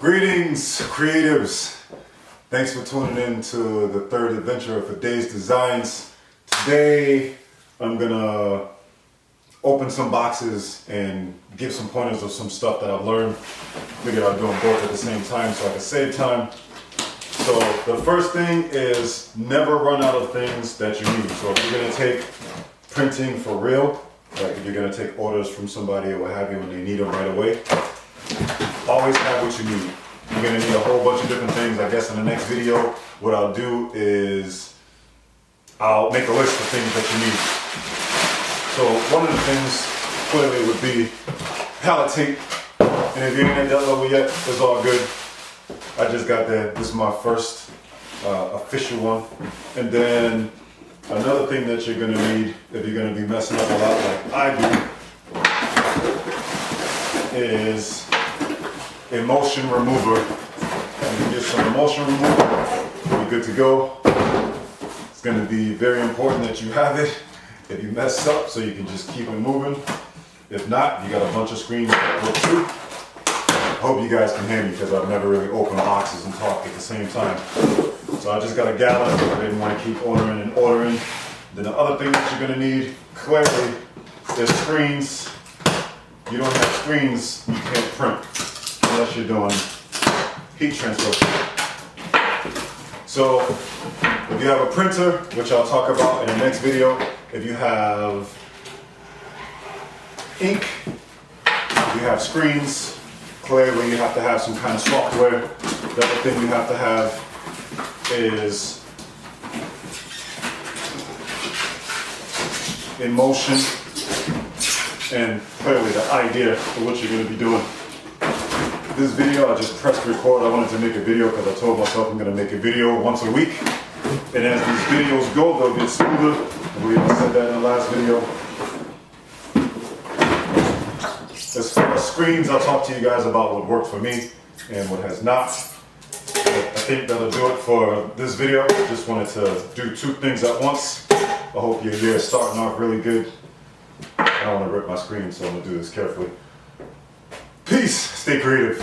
Greetings, creatives. Thanks for tuning in to the third adventure of Fadayz Designz. Today, I'm gonna open some boxes and give some pointers of some stuff that I've learned. Figured I'd do them both at the same time so I can save time. So the first thing is never run out of things that you need. So if you're gonna take printing for real, like if you're gonna take orders from somebody or what have you and they need them right away, always have what you need. You're gonna need a whole bunch of different things. I guess in the next video, what I'll do is I'll make a list of things that you need. So one of the things clearly would be palette tape. And if you ain't at that level yet, it's all good. I just got that. This is my first official one. And then another thing that you're gonna need if you're gonna be messing up a lot like I do is emulsion remover. And you get some emulsion remover, you'll be good to go. It's going to be very important that you have it if you mess up so you can just keep it moving. If not, you got a bunch of screens that work too. I hope you guys can hear me because I've never really opened boxes and talked at the same time. So I just got a gallon. I didn't want to keep ordering and ordering. Then the other thing that you're going to need, clearly, is screens. You don't have screens, you can't print unless you're doing heat transfer. So if you have a printer, which I'll talk about in the next video, if you have ink, if you have screens, clearly you have to have some kind of software. The other thing you have to have is emulsion and clearly the idea for what you're going to be doing. This video, I just pressed record. I wanted to make a video because I told myself I'm going to make a video once a week. And as these videos go, they'll get smoother. We said that in the last video. As far as screens, I'll talk to you guys about what worked for me and what has not. I think that'll do it for this video. Just wanted to do two things at once. I hope your year is starting off really good. I don't want to rip my screen, so I'm going to do this carefully. Peace. Stay creative.